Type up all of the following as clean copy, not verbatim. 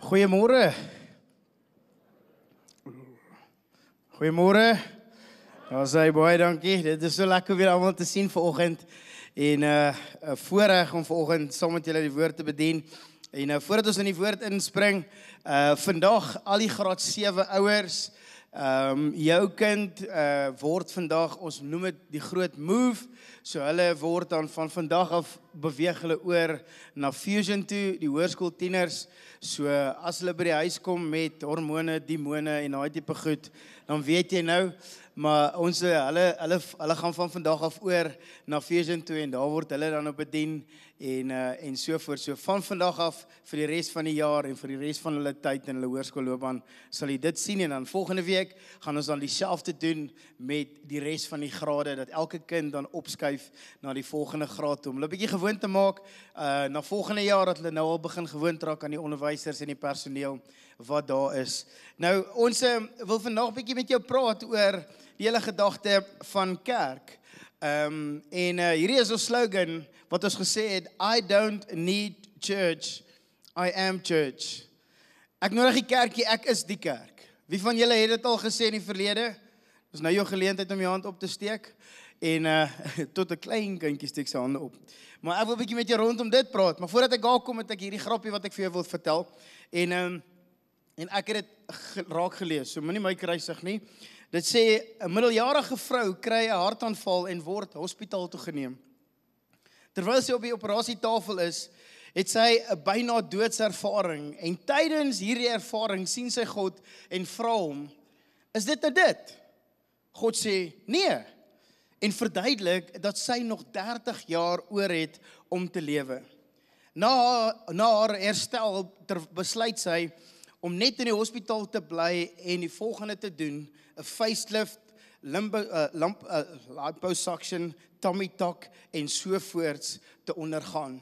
Goeiemôre. Goeiemôre. Ons sê baie dankie. Dit is so lekker weer almal te sien vanoggend. En voorreg om vanoggend saam met julle die woord te bedien. En voordat ons in die woord inspring, vandag al die graad 7 ouers, jou kind word vandag, ons noem dit die groot move. So hulle word dan van vandag af beweeg hulle oor na Fusion toe, die hoërskooltieners. So as hulle by die huis kom met hormone, demone en daai tipe goed, dan weet jy nou, maar hulle gaan van vandag af oor na Fusion toe en daar word hulle dan op bedien en so voort. So van vandag af vir die res van die jaar en vir die res van hulle tyd in hulle hoërskoolloopbaan sal jy dit sien en dan volgende week gaan ons dan dieselfde doen met die res van die grade, dat elke kind dan opskuif na die volgende graad toe. Om hulle 'n bietjie gewoond te maak na volgende jaar dat hulle nou al begin gewoond raak aan die onderwysers en die personeel wat daar is. Nou ons wil vandag 'n bietjie met jou praat oor die hele gedagte van kerk. Hierdie is ons slogan wat ons gesê het, I don't need church, I am church. Ek nodig die kerkie, ek is die kerk. Wie van julle het dit al gesê in die verlede? Dis nou jou geleentheid om jou hand op te steek. En tot 'n klein kindjie steek sy hande op. Maar ek wil 'n bietjie met jou rondom dit praat. Maar voordat ek daar kom, het ek hierdie grappie wat ek vir jou wil vertel. En ek het dit raak gelees, so moenie my kruisig nie. Dit sê, 'n middeljarige vrou kry 'n hartaanval en word hospitaal toe geneem. Terwyl sy op die operasietafel is, het sy 'n byna doodservaring. En tydens hierdie ervaring sien sy God en vra hom, is dit nou dit? God sê, nee. En verduidelik dat sy nog 30 jaar oor het om te lewe. Na haar herstel besluit sy om net in die hospitaal te bly en die volgende te doen, 'n facelift, liposuction, tummy tuck en sovoorts te ondergaan.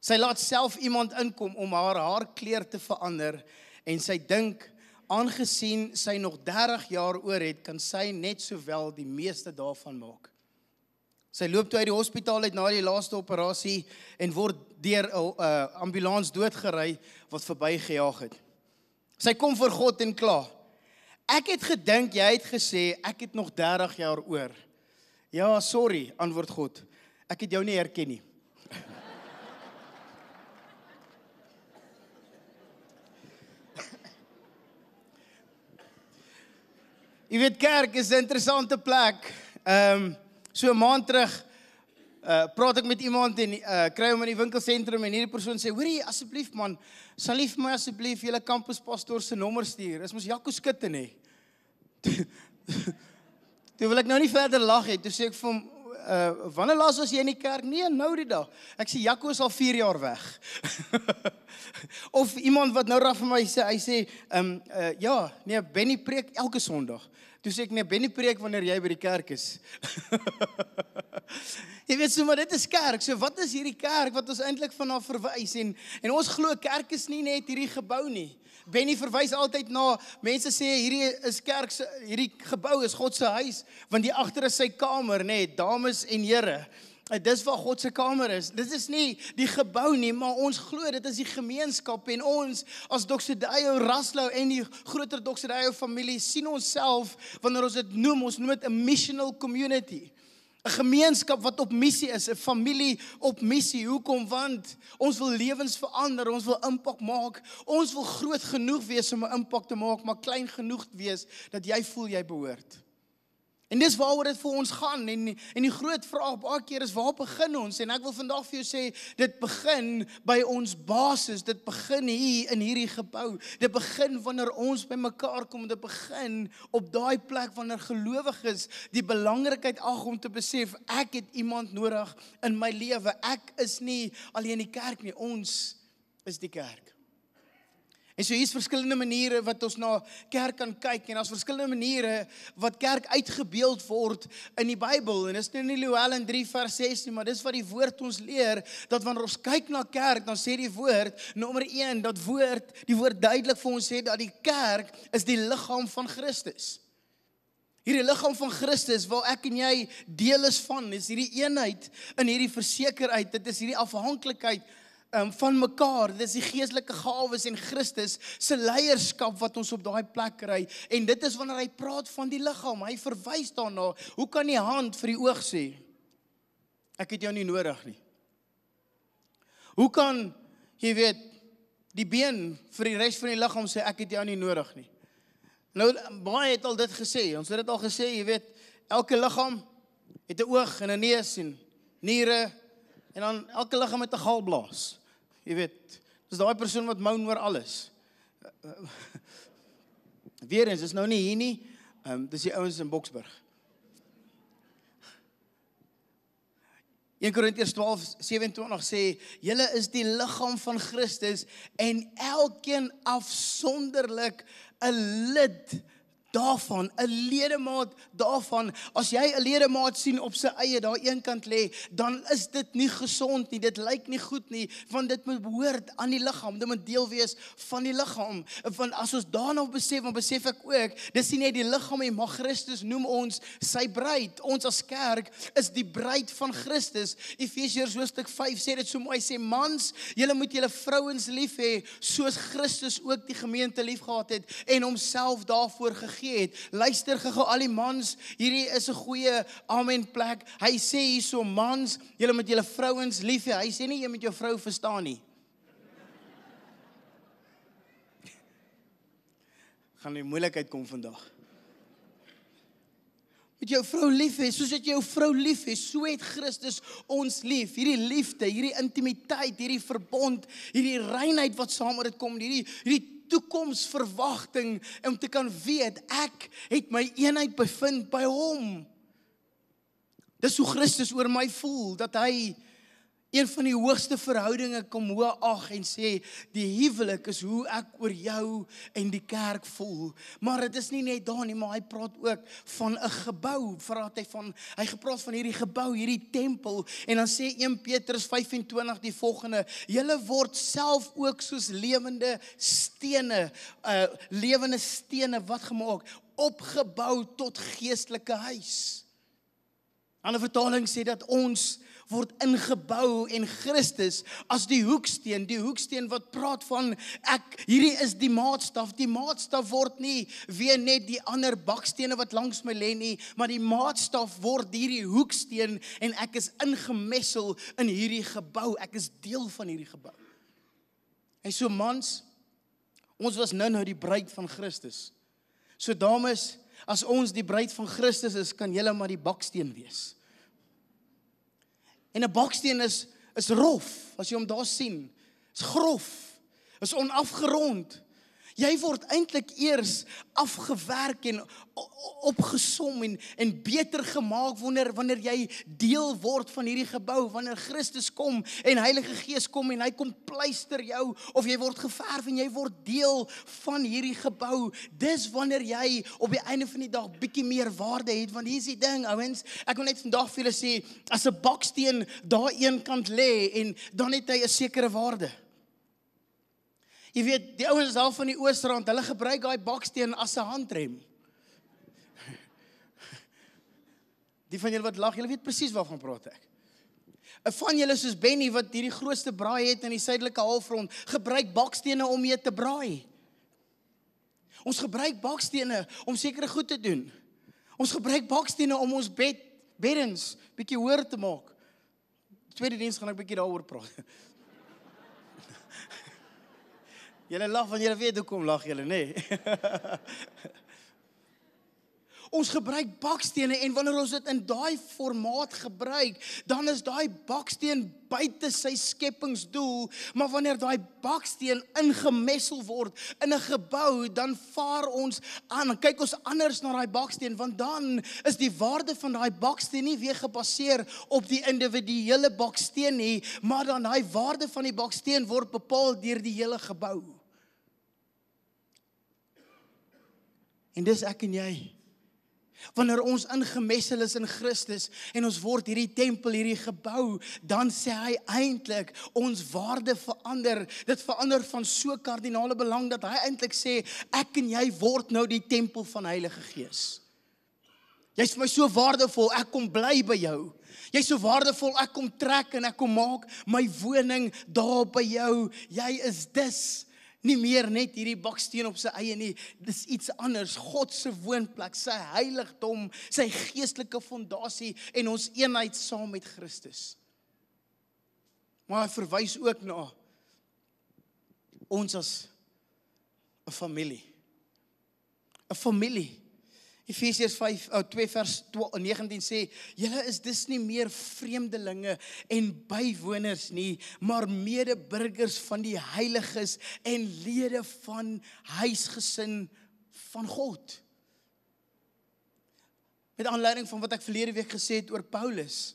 Sy laat self iemand inkom om haar kleur te verander en sy dink, aangesien sy nog 30 jaar oor het, kan sy net sowel die meeste daarvan maak. Sy loop toe uit die hospitaal uit na die laaste operasie en word deur 'n ambulans doodgery wat verbygejaag het. Sy kom voor God en kla. Ek het gedink, jy het gesê, ek het nog 30 jaar oor. Ja, sorry, antwoord God. Ek het jou nie herken nie. Jy weet, kerk is 'n interessante plek. So 'n maand terug praat ek met iemand en kry hom in die winkelsentrum en hierdie persoon sê, hoorie, asseblief man, sal jy vir my asseblief julle kampuspastoor se nommer stuur? Is mos Jaco Skutte nie. Toe wil ek nou nie verder lag het. Toe sê ek vir hom, wanneer laas was jy in die kerk? Nee, nou die dag. Ek sê Jaco is al 4 jaar weg. Of iemand wat nou raak vir my sê, hy sê, ja, nee, Benny preek elke Sondag. Toe sê ek, nee, Benny preek wanneer jy by die kerk is. Jy weet so, maar dit is kerk. So wat is hierdie kerk wat ons eintlik vanaf verwys? En ons glo kerk is nie net hierdie gebou nie. Benny verwys altyd na, mense sê hierdie is kerk, hierdie gebou is God se huis, want die agter is sy kamer, nê, dames en here. Dis waar God se kamer is. Dit is nie die gebou nie, maar ons glo dit is die gemeenskap en ons as Doxedayo Raslou en die groter Doxedayo familie sien onsself wanneer ons dit noem dit 'n missional community. 'n Gemeenskap wat op missie is, 'n familie op missie. Hoekom? Want ons wil lewens verander, ons wil impak maak. Ons wil groot genoeg wees om 'n impak te maak, maar klein genoeg wees dat jy voel jy behoort. En dis waaroor dit vir ons gaan, en die groot vraag baie keer is, waar begin ons? En ek wil vandag vir jou sê, dit begin by ons basis, dit begin hier in hierdie gebou, dit begin wanneer ons by mekaar kom, dit begin op daai plek wanneer gelowiges die belangrikheid ag om te besef, ek het iemand nodig in my lewe, ek is nie alleen die kerk nie, ons is die kerk. En so hier's verskillende maniere wat ons na kerk kan kyk, en daar's verskillende maniere wat kerk uitgebeeld word in die Bybel, en dis nie in Joël 3 vers 6 nie, maar dis wat die woord ons leer, dat wanneer ons kyk na kerk, dan sê die woord, nommer 1, die woord duidelik vir ons sê, dat die kerk is die liggaam van Christus. Hierdie liggaam van Christus, waar ek en jy deel is van, is hierdie eenheid in hierdie versekerheid, dit is hierdie afhanklikheid van mekaar. Dit is die geestelike gawes en Christus se leierskap wat ons op daai plek kry. En dit is wanneer hy praat van die liggaam. Hy verwys daarna. Hoe kan die hand vir die oog sê, ek het jou nie nodig nie? Hoe kan, jy weet, die been vir die res van die liggaam sê, ek het jou nie nodig nie? Nou, baie het al dit gesê. Ons het dit al gesê, jy weet, elke liggaam het 'n oog en 'n neus en niere, en dan elke liggaam het 'n galblaas. Jy weet, dis daai persoon wat moan oor alles. Weerens, is nou nie hier nie, dis die ouens in Boksburg. 1 Korintiërs 12:27 sê, julle is die liggaam van Christus en elkeen afsonderlik 'n lid daarvan, 'n ledemaat daarvan. As jy 'n ledemaat sien op sy eie daar eenkant lê, dan is dit nie gesond nie, dit lyk nie goed nie, want dit moet behoort aan die liggaam, dit moet deel wees van die liggaam. Want as ons daarna besef, dan besef ek ook, dis nie net die liggaam nie, maar Christus noem ons sy bruid. Ons as kerk is die bruid van Christus. Efesiërs hoofstuk 5 sê dit so mooi, sê mans, julle moet julle vrouens lief hê, soos Christus ook die gemeente lief gehad het en homself daarvoor gegee het. Luister gou al die mans, hierdie is 'n goeie amen plek. Hy sê hierso, mans, julle moet julle vrouens lief hê. Hy sê nie jy moet jou vrou verstaan nie. Gaan die moeilikheid kom vandag. Met jou vrou lief hê, soos dat jy jou vrou lief hê, so het Christus ons lief. Hierdie liefde, hierdie intimiteit, hierdie verbond, hierdie reinheid wat saam met dit kom, hierdie toekomsverwagting om te kan weet, ek het my eenheid bevind by hom. Dis hoe Christus oor my voel, dat hy een van die hoogste verhoudinge kom hoog ag en sê, die huwelik is hoe ek oor jou en die kerk voel. Maar dit is nie net daar nie, maar hy praat ook van 'n gebou. Hy gepraat van hierdie gebou, hierdie tempel. En dan sê 1 Petrus 25 die volgende, julle word self ook soos lewende stene wat gemaak, opgebou tot geestelike huis. Ander vertaling sê dat ons word ingebou en Christus as die hoeksteen wat praat van hierdie is die maatstaf word nie weer net die ander bakstene wat langs my lê nie, maar die maatstaf word hierdie hoeksteen en ek is ingemessel in hierdie gebou, ek is deel van hierdie gebou. En so mans, ons was nou die bruid van Christus. So dames, as ons die bruid van Christus is, kan julle maar die baksteen wees. En 'n baksteen is rof, as jy hom daar sien. Is grof, is onafgerond. Jy word eintlik eers afgewerk en opgesom en beter gemaak wanneer jy deel word van hierdie gebou, wanneer Christus kom en Heilige Gees kom en hy kom pleister jou, of jy word geverf en jy word deel van hierdie gebou. Dis wanneer jy op die einde van die dag bietjie meer waarde het, want hier is die ding, ouens, ek wil net vandag vir julle sê, as 'n baksteen daar een kant lê en dan het hy 'n sekere waarde. Jy weet, die ouens daar van die Oosrand, hulle gebruik daai baksteen as 'n handrem. Die van julle wat lag, julle weet presies waarvan praat ek. 'n Van julle soos Benny wat hierdie grootste braai het in die suidelike halfrond, gebruik bakstene om mee te braai. Ons gebruik bakstene om sekere goed te doen. Ons gebruik bakstene om ons beddens bietjie hoër te maak. Tweede diens gaan ek bietjie daaroor praat. Julle lag want julle weet hoekom lag julle, nê? Ons gebruik bakstene en wanneer ons dit in daai formaat gebruik, dan is daai baksteen buite sy skepingsdoel, maar wanneer daai baksteen ingemessel word in 'n gebou, dan vaar ons aan, kyk ons anders na daai baksteen, want dan is die waarde van daai baksteen nie weer gebaseer op die individuele baksteen nie, maar dan daai waarde van die baksteen word bepaal deur die hele gebou. En dis ek en jy. Wanneer ons ingemessel is in Christus en ons word hierdie tempel, hierdie gebou, dan sê hy eintlik ons waarde verander. Dit verander van so kardinale belang dat hy eintlik sê ek en jy word nou die tempel van Heilige Gees. Jy's vir my so waardevol, ek kom bly by jou. Jy's so waardevol, ek kom trek en ek kom maak my woning daar by jou. Jy is dis nie meer net hierdie baksteen op sy eie nie. Dis iets anders. God se woonplek, sy heiligdom, sy geestelike fondasie en ons eenheid saam met Christus. Maar hy verwys ook na ons as 'n familie. 'n Familie. Efesiërs 2 vers 19 sê, julle is dus nie meer vreemdelinge en bywoners nie, maar medeburgers van die heiliges en lede van huisgesin van God. Met aanleiding van wat ek verlede week gesê het oor Paulus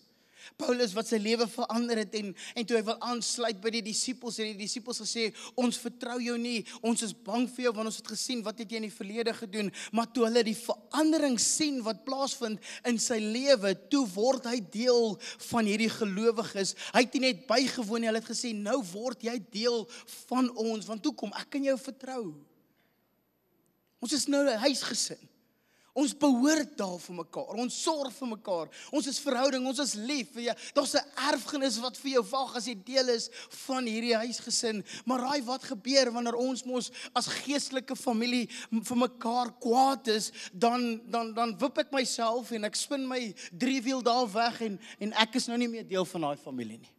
wat sy lewe verander het en toe hy wil aansluit by die disippels en die disippels gesê, ons vertrou jou nie, ons is bang vir jou want ons het gesien wat het jy in die verlede gedoen, maar toe hulle die verandering sien wat plaasvind in sy lewe, toe word hy deel van hierdie gelowiges. Hy het nie net bygewoon nie, hulle het gesê, nou word jy deel van ons, want toe kom ek kan jou vertrou. Ons is nou 'n huisgesin. Ons behoort daar vir mekaar, ons sorg vir mekaar, ons is verhouding, ons is lief. Daar's 'n erfenis wat vir jou wag as jy deel is van hierdie huisgesin. Maar raai wat gebeur wanneer ons mos as geestelike familie vir mekaar kwaad is, dan wip ek myself en ek spin my driewiel daar weg en ek is nou nie meer deel van daai familie nie.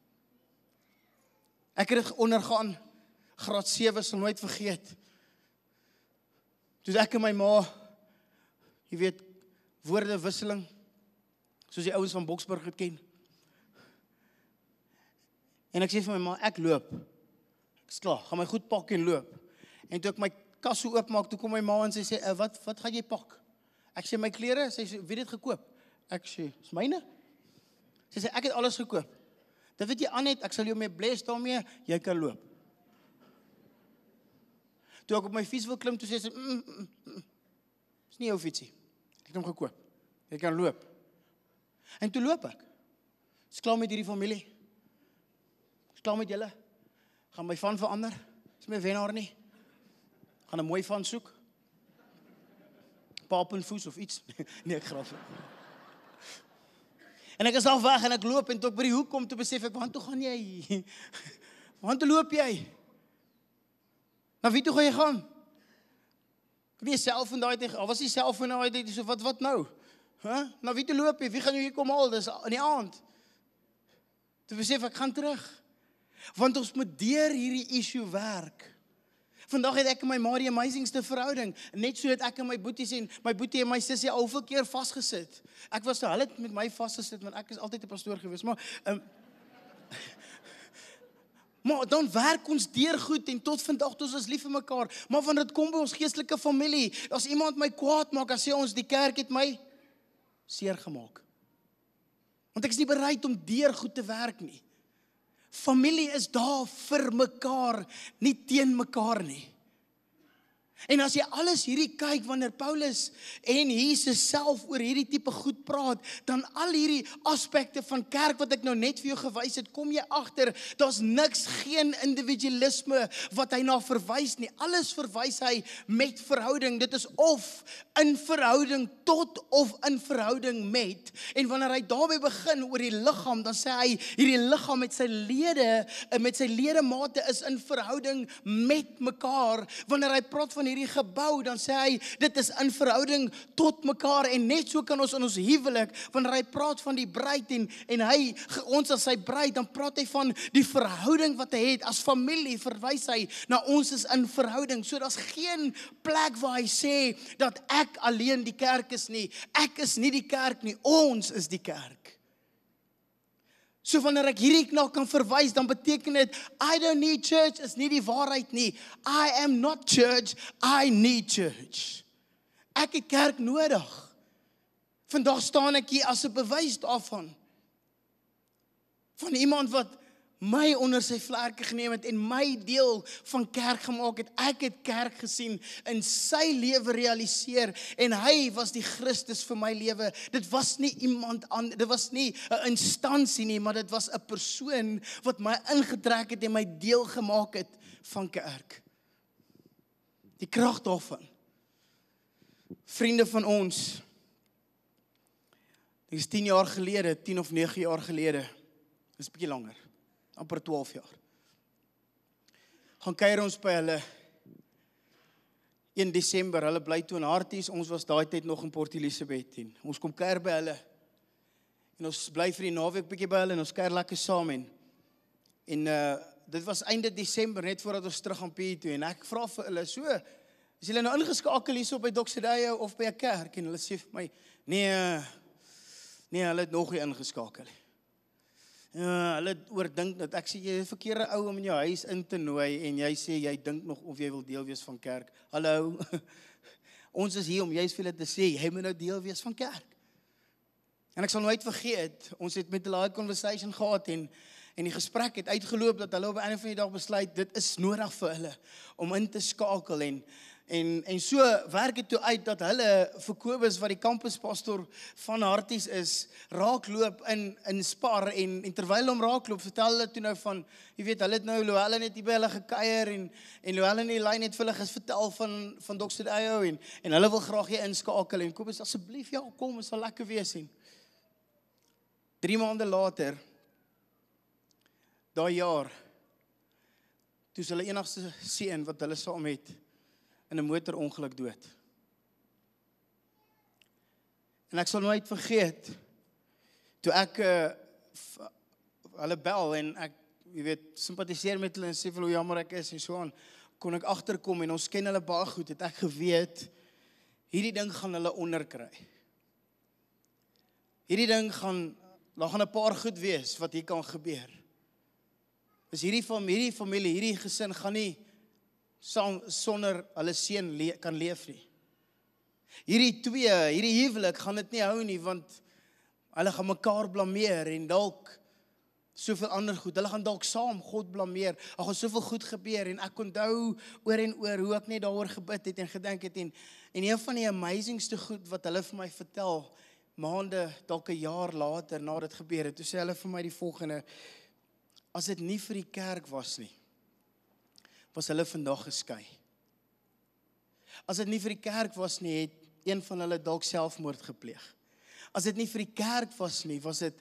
Ek het dit ondergaan, graad 7 sal nooit vergeet. Toe ek en my ma, jy weet, woordewisseling, soos die ouens van Boksburg het ken. En ek sê vir my ma, ek loop. Ek is klaar, gaan my goed pak en loop. En toe ek my kas so oopmaak, toe kom my ma en sy sê, wat gaan jy pak? Ek sê, my klere, sy sê, wie het dit gekoop? Ek sê, is myne? Sy sê, ek het alles gekoop. Dan weet jy, Annette, ek sal jou mee bless daarmee, jy kan loop. Toe ek op my fiets wil klim, toe sê sy, is nie jou fietsie. Ek het hom gekoop. Jy kan loop. En toe loop ek. Is klaar met hierdie familie. Is klaar met julle. Gaan my van verander. Is my wenaar nie. Gaan 'n mooi van soek. Papenvoes of iets. Nee, ek grap. En ek is al weg en ek loop en toe ek by die hoek kom, toe besef ek, waar toe gaan jy? Waar toe loop jy? Na wie toe gaan jy gaan? Ek nie selfoon daai tyd, was nie selfoon daai tyd, so wat nou? Na wie toe loop jy? Wie gaan jou hier kom haal? Dis in die aand. Toe besef ek gaan terug. Want ons moet deur hierdie issue werk. Vandag het ek en my ma die amazingste verhouding, net so dat ek en my boeties en my boetie en my sussie al hoeveel keer vasgesit. Ek was hulle het met my vasgesit want ek is altyd 'n pastoor gewees, maar maar dan werk ons deur goed en tot vandag toe ons is lief vir mekaar. Maar wanneer dit kom by ons geestelike familie, as iemand my kwaad maak, dan sê ons die kerk het my seer gemaak. Want ek is nie bereid om deur goed te werk nie. Familie is daar vir mekaar, nie teen mekaar nie. En as jy alles hierdie kyk, wanneer Paulus en Jesus self oor hierdie tipe goed praat, dan al hierdie aspekte van kerk wat ek nou net vir jou gewys het, kom jy agter, daar's niks, geen individualisme wat hy na verwys nie. Alles verwys hy met verhouding. Dit is of in verhouding tot of in verhouding met. En wanneer hy daarby begin oor die liggaam, dan sê hy, hierdie liggaam met sy ledemate is in verhouding met mekaar. Wanneer hy praat van hierdie gebou, dan sê hy, dit is in verhouding tot mekaar, en net so kan ons in ons huwelik, wanneer hy praat van die bruid, en hy, ons as sy bruid, dan praat hy van die verhouding wat hy het, as familie verwys hy, na ons is in verhouding, so daar's geen plek waar hy sê, dat ek alleen die kerk is nie, ek is nie die kerk nie, ons is die kerk. So wanneer ek hierdie na kan verwys, dan beteken dit, I don't need church, is nie die waarheid nie. I am not church, I need church. Ek het kerk nodig. Vandag staan ek hier as 'n bewys daarvan. Van iemand wat my onder sy vlerke geneem het en my deel van kerk gemaak het. Ek het kerk gesien, in sy lewe realiseer, en hy was die Christus vir my lewe. Dit was nie iemand anders, dit was nie 'n instansie nie, maar dit was 'n persoon wat my ingetrek het en my deel gemaak het van kerk. Die krag daarvan. Vriende van ons Dit is 10 jaar gelede, 10 of 9 jaar gelede. Dit is 'n bietjie langer, amper 12 jaar. Gaan kuier ons by hulle 1 Desember, hulle bly toe in Harties, ons was daai tyd nog in Port Elizabeth en ons kom kuier by hulle. En ons bly vir die naweek bietjie by hulle en ons kuier lekker saam en dit was einde Desember net voordat ons terug gaan PE toe en ek vra vir hulle so, is julle nou ingeskakel hierso by Doxedayo of by 'n kerk en hulle sê vir my, nee, hulle het nog nie ingeskakel nie. Ja, hulle oordink dat ek sê jy is 'n verkeerde ou om in jou huis in te nooi en jy sê jy dink nog of jy wil deel wees van kerk. Hallo. Ons is hier om juist vir hulle te sê jy moet nou deel wees van kerk. En ek sal nooit vergeet, ons het met hulle 'n conversation gehad en die gesprek het uitgeloop dat hulle op 'n einde van die dag besluit dit is nodig vir hulle om in te skakel en so werk dit toe uit dat hulle vir Kobus wat die kampuspastor van Harties is, raakloop in Spar en terwyl hom raakloop, vertel hulle toe nou van, jy weet, hulle het nou Louwelen net hier by hulle gekuier en Louwelen in die lyn het vir hulle vertel van Doxedayo en hulle wil graag hier inskakel en Kobus, asseblief, ja, kom, het sal lekker wees en 3 maande later, daai jaar, toe is hulle enigste seun wat hulle saam het, in 'n motorongeluk dood. En ek sal nooit vergeet, toe ek hulle bel en ek, jy weet, sympatiseer met hulle en sê vir hoe jammer ek is en so aan, kon ek agterkom en ons ken hulle baie goed, het ek geweet, hierdie ding gaan hulle onderkry. Hierdie ding daar gaan 'n paar goed wees wat hier kan gebeur. Dus hierdie familie, hierdie gesin gaan nie sonder hulle seun kan leef nie. Hierdie huwelik gaan dit nie hou nie, want hulle gaan mekaar blameer en dalk soveel ander goed. Hulle gaan dalk saam God blameer. Daar gaan soveel goed gebeur en ek onthou oor en oor hoe ek net daaroor gebid het en gedink het en een van die amazingste goed wat hulle vir my vertel, maande, dalk 'n jaar later na dit gebeur het, toe sê hulle vir my die volgende, as dit nie vir die kerk was nie, was hulle vandag geskei. As dit nie vir die kerk was nie, het een van hulle dalk selfmoord gepleeg. As dit nie vir die kerk was nie, was dit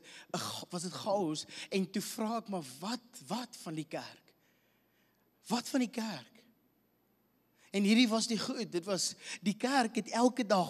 chaos. En toe vra ek, maar wat van die kerk? Wat van die kerk? En hierdie was die goed, dit was, die kerk het elke dag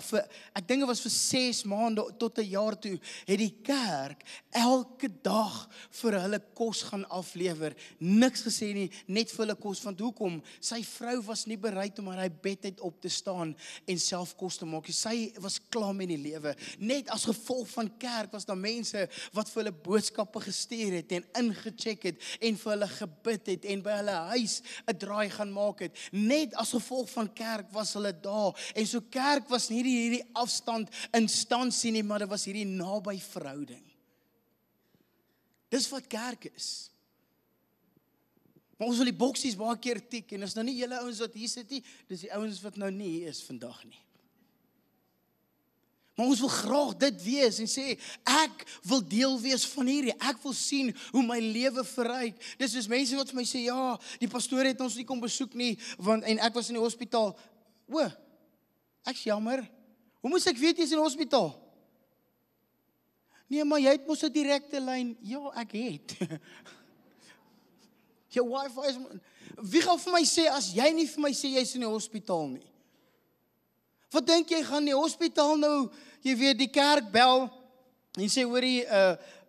ek dink dit was vir 6 maande tot 'n jaar toe, het die kerk elke dag vir hulle kos gaan aflewer. Niks gesê nie, net vir hulle kos, want hoekom? Sy vrou was nie bereid om uit bed uit op te staan en self kos te maak. Sy was klaar met die lewe. Net as gevolg van kerk was daar mense wat vir hulle boodskappe gestuur het en ingecheck het en vir hulle gebid het en by hulle huis 'n draai gaan maak het. Net as gevolg van kerk was hulle daar, en so kerk was nie hierdie afstand instansie nie, maar dit was hierdie naby verhouding. Dis wat kerk is. Maar ons wil die boksies baie keer tik, en is nou nie julle ouens wat hier sit nie, dis die ouens wat nou nie hier is vandag nie. Maar ons wil graag dit wees en sê, ek wil deel wees van hierdie, ek wil sien hoe my lewe verryk. Dis soos mense wat vir my sê, ja, die pastoor het ons nie kom besoek nie, en ek was in die hospitaal. Ek's jammer. Hoe moes ek weet jy is in die hospitaal? Nee, maar jy het mos 'n direkte lyn. Ja, ek het. Jou wifi is... Wie gaan vir my sê, as jy nie vir my sê, jy is in die hospitaal nie? Wat dink jy, gaan die hospitaal nou, jy weet, die kerk bel, en sê, hoorie,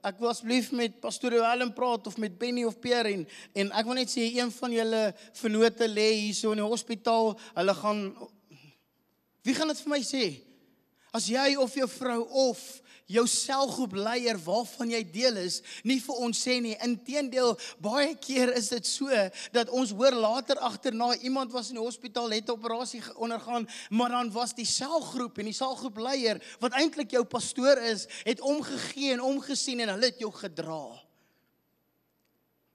ek wil asseblief met pastoor Louwelen praat, of met Benny of Pierre, en ek wil net sê, een van julle vennote lê hier so in die hospitaal, hulle gaan, wie gaan dit vir my sê? As jy of jou vrou, of jou selgroepleier waarvan jy deel is, nie vir ons sê nie. Inteendeel, baie keer is dit so, dat ons hoor later agterna, iemand was in die hospitaal, het 'n operasie ondergaan, maar dan was die selgroep en die selgroepleier, wat eintlik jou pastoor is, het omgegee en omgesien en hulle het jou gedra.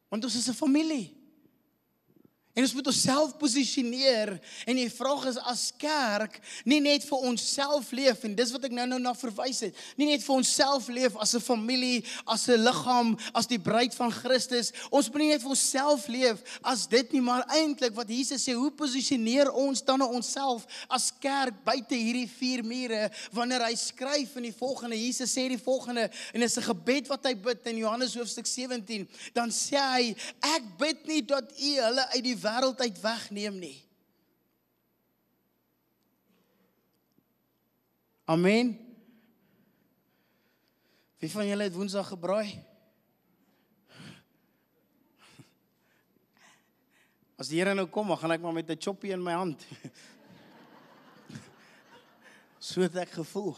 Want ons is 'n familie. En ons moet onsself posisioneer, en die vraag is as kerk, nie net vir onsself leef, en dis wat ek nou na verwys het, nie net vir onsself leef as 'n familie, as 'n liggaam, as die bruid van Christus, ons moet nie net vir onsself leef as dit nie, maar eintlik wat Jesus sê, hoe posisioneer ons dan onsself as kerk buite hierdie 4 mure, wanneer hy skryf in die volgende, Jesus sê die volgende, en is 'n gebed wat hy bid in Johannes hoofstuk 17, dan sê hy, ek bid nie dat u hulle uit die wêreld uit wegneem nie. Amen. Wie van julle het Woensdag gebraai? As die Here nou kom, dan gaan ek maar met 'n choppie in my hand. So het ek gevoel.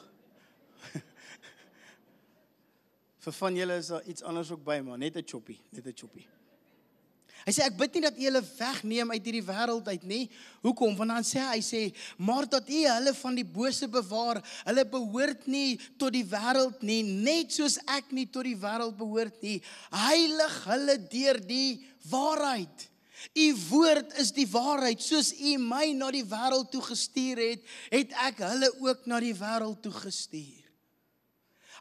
Vir van julle is daar iets anders ook by, maar net 'n choppie, net 'n choppie. Hy sê, ek bid nie dat u hulle wegneem uit hierdie wêreld uit nie. Hoekom? Want dan sê hy, maar dat u hulle van die bose bewaar. Hulle behoort nie tot die wêreld nie, net soos ek nie tot die wêreld behoort nie. Heilig hulle deur die waarheid. U woord is die waarheid. Soos u my na die wêreld toe gestuur het, het ek hulle ook na die wêreld toe gestuur.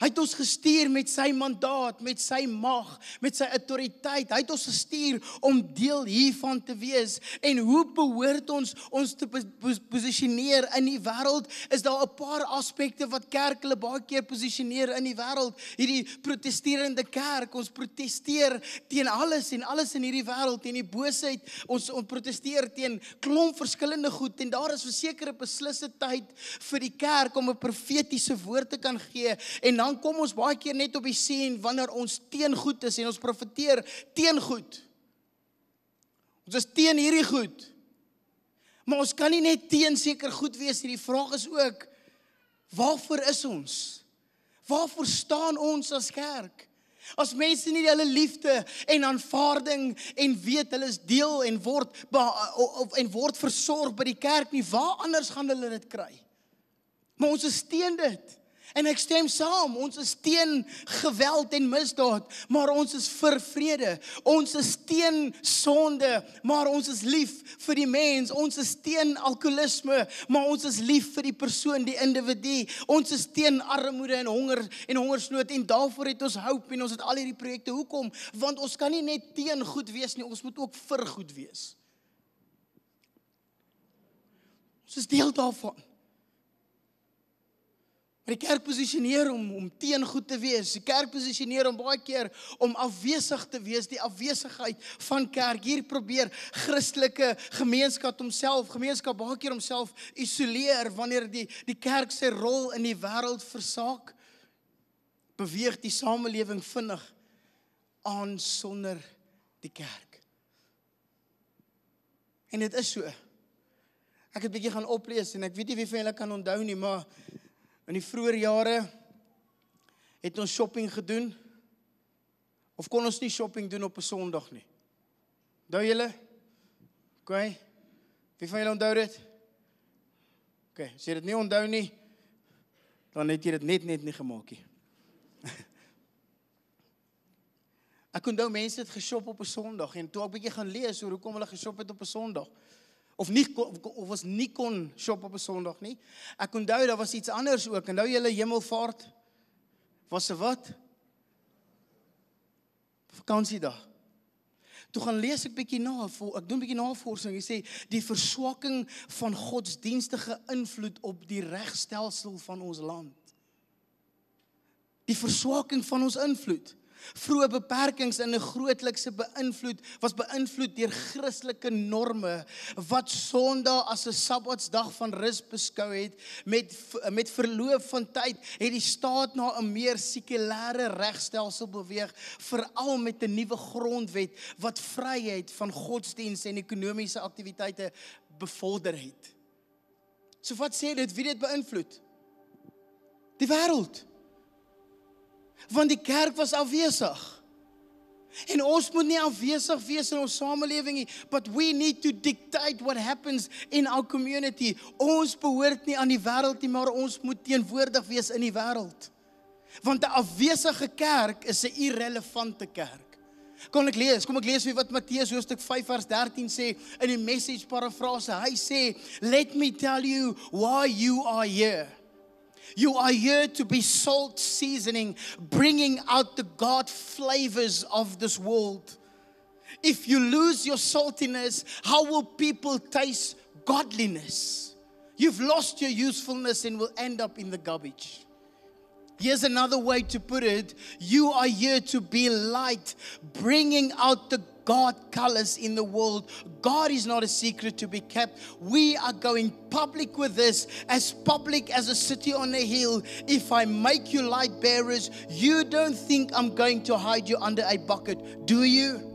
Hy het ons gestuur met sy mandaat, met sy mag, met sy autoriteit. Hy het ons gestuur om deel hiervan te wees. En hoe behoort ons te posisioneer in die wêreld? Is daar 'n paar aspekte wat kerk hulle baie keer posisioneer in die wêreld? Hierdie protesterende kerk, ons protesteer teen alles en alles in hierdie wêreld, teen die boosheid. Ons protesteer teen klomp verskillende goed. En daar is 'n sekere beslisse tyd vir die kerk om 'n profetiese woord te kan gee. En dan kom ons baie keer net op die scene wanneer ons teen goed is en ons profeteer teen goed. Ons is teen hierdie goed. Maar ons kan nie net teen seker goed wees nie. Die vraag is ook, waarvoor is ons? Waarvoor staan ons as kerk? As mense nie hulle liefde en aanvaarding en weet hulle is deel en word versorg by die kerk nie, waar anders gaan hulle dit kry? Maar ons is teen dit. En ek stem saam, ons is teen geweld en misdaad, maar ons is vir vrede. Ons is teen sonde, maar ons is lief vir die mens. Ons is teen alkoholisme, maar ons is lief vir die persoon, die individu. Ons is teen armoede en honger en hongersnood en daarvoor het ons hoop en ons het al hierdie projekte. Hoekom? Want ons kan nie net teen goed wees nie, ons moet ook vir goed wees. Ons is deel daarvan. Maar die kerk posisioneer om teen goed te wees. Die kerk posisioneer om baie keer om afwesig te wees, die afwesigheid van kerk. Hier probeer Christelike gemeenskap baie keer homself isoleer wanneer die kerk sy rol in die wêreld versaak. Beweeg die samelewing vinnig aan sonder die kerk. En dit is so. Ek het 'n bietjie gaan oplees en ek weet nie wie van julle kan onthou nie, maar in die vroeë jare het ons shopping gedoen, of kon ons nie shopping doen op 'n Sondag nie. Onthou julle? Okay. Wie van julle onthou dit? Okay, as jy dit nie onthou nie, dan het jy dit net nie gemaak nie. Ek onthou mense het geshop op 'n Sondag, en toe ek bietjie gaan lees oor hoekom hulle geshop het op 'n Sondag, of ons nie kon shop op 'n Sondag nie. Ek onthou, daar was iets anders ook. Onthou julle Hemelvaart? Was 'n wat? Vakansiedag. Toe gaan lees ek bietjie na, ek doen bietjie navorsing. Hy sê, die verswakking van godsdienstige invloed op die regstelsel van ons land. Die verswakking van ons invloed. Vroeë beperkings in 'n grootlikse was beïnvloed deur Christelike norme, wat Sondag as 'n Sabbatsdag van rus beskou het. Met verloop van tyd het die staat na 'n meer sekulêre regstelsel beweeg, veral met 'n nuwe grondwet wat vryheid van godsdienst en ekonomiese aktiwiteite bevorder het. So wat sê dit? Wie dit beïnvloed? Die wêreld. Want die kerk was afwesig. En ons moet nie afwesig wees in ons samelewing nie, but we need to dictate what happens in our community. Ons behoort nie aan die wêreld nie, maar ons moet teenwoordig wees in die wêreld. Want 'n afwesige kerk is 'n irrelevante kerk. Kom ek lees weer wat Matteus hoofstuk 5 vers 13 sê in die Message parafrase. Hy sê, let me tell you why you are here. You are here to be salt seasoning, bringing out the God flavors of this world. If you lose your saltiness, how will people taste godliness? You've lost your usefulness and will end up in the garbage. Here's another way to put it. You are here to be light, bringing out the God colors in the world. God is not a secret to be kept. We are going public with this, as public as a city on a hill. If I make you light bearers, you don't think I'm going to hide you under a bucket, do you?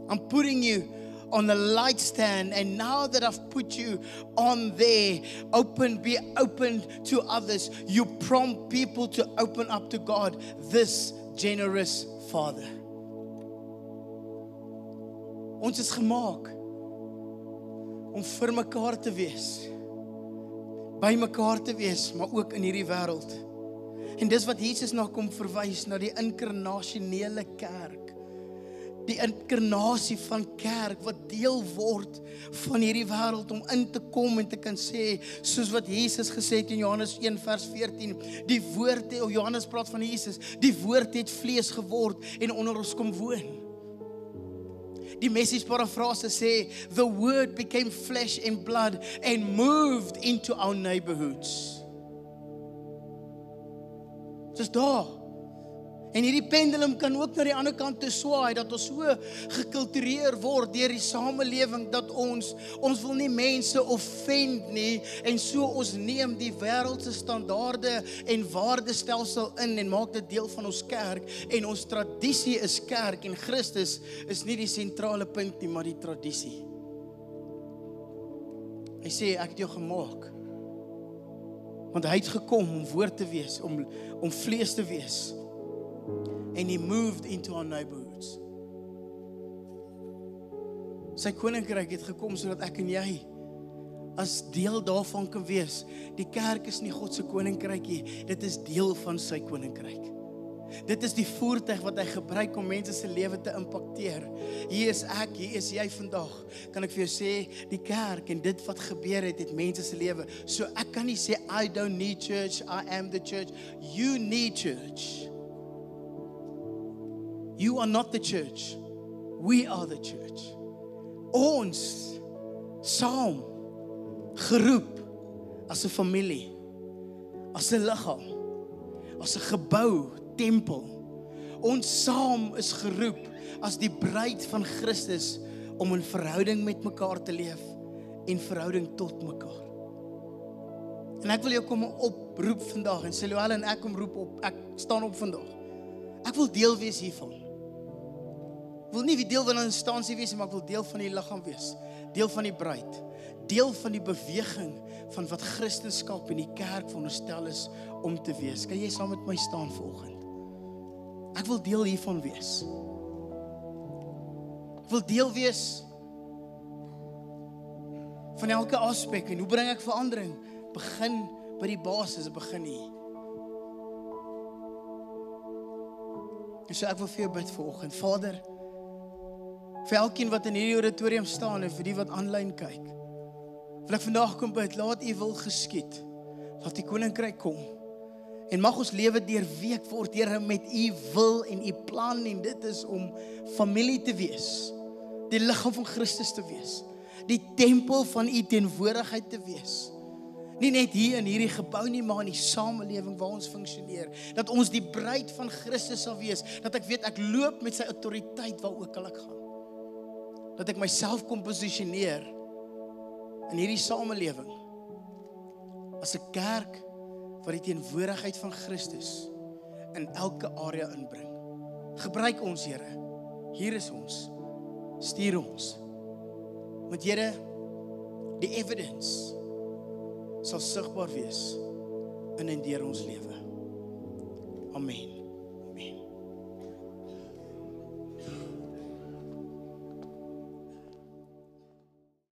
I'm putting you on the light stand, and now that I've put you on there, be open to others. You prompt people to open up to God, this generous Father. Ons is gemaak om vir mekaar te wees, by mekaar te wees, maar ook in hierdie wêreld. En dis wat Jesus na kom verwys, na die inkarnasionele kerk. Die inkarnasie van kerk wat deel word van hierdie wêreld, om in te kom en te kan sê, soos wat Jesus gesê het in Johannes 1 vers 14, die woord, Johannes praat van Jesus, die woord het vlees geword en onder ons kom woon. Die Message parafrase sê, the word became flesh and blood and moved into our neighborhoods. Dis daar. En hierdie pendulum kan ook na die ander kant toe swaai, dat ons so gekultureer word deur die samelewing, dat ons wil nie mense offend nie, en so ons neem die wêreldse standaarde en waardestelsel in en maak dit deel van ons kerk, en ons tradisie is kerk, en Christus is nie die sentrale punt nie, maar die tradisie. Hy sê, ek het jou gemaak, want hy het gekom om woord te wees, om vlees te wees, and he moved into our neighborhoods. Sy koninkryk het gekom sodat ek en jy as deel daarvan kan wees. Die kerk is nie God se koninkrykie, dit is deel van sy koninkryk. Dit is die voertuig wat hy gebruik om mense se lewe te impakteer. Hier is ek, hier is jy vandag. Kan ek vir jou sê, die kerk en dit wat gebeur het mense se lewe. So ek kan nie sê, I don't need church, I am the church. You need church. You are not the church. We are the church. Ons saam geroep as 'n familie, as 'n liggaam, as 'n gebou, tempel. Ons saam is geroep as die bruid van Christus om in verhouding met mekaar te leef en verhouding tot mekaar. En ek wil jou kom oproep vandag, en Siluel en ek kom roep op, ek staan op vandag. Ek wil deel wees hiervan. Ek wil nie deel van 'n instansie wees, maar ek wil deel van die liggaam wees. Deel van die bruid. Deel van die beweging van wat Christendom en die kerk veronderstel is om te wees. Kan jy saam met my staan vanoggend? Ek wil deel hiervan wees. Ek wil deel wees van elke aspek. En hoe bring ek verandering? Begin by die basis, begin hier. En so ek wil vir jou bid vanoggend. Vader, vir elkeen wat in hierdie auditorium staan en vir die wat aanlyn kyk, wil ek vandag kom bid, laat U wil geskied. Laat U koninkryk kom. En mag ons lewe deurweek word, Here, met U wil en U plan, en dit is om familie te wees, die liggaam van Christus te wees, die tempel van U teenwoordigheid te wees. Nie net hier in hierdie gebou nie, maar in die samelewing waar ons funksioneer. Dat ons die bruid van Christus sal wees, dat ek weet ek loop met sy autoriteit waar ook al ek gaan. Dat ek myself kom posisioneer in hierdie samelewing as 'n kerk wat die teenwoordigheid van Christus in elke area inbring. Gebruik ons, Here. Hier is ons. Stuur ons. Want Here, die evidence sal sigbaar wees in en deur ons lewe. Amen.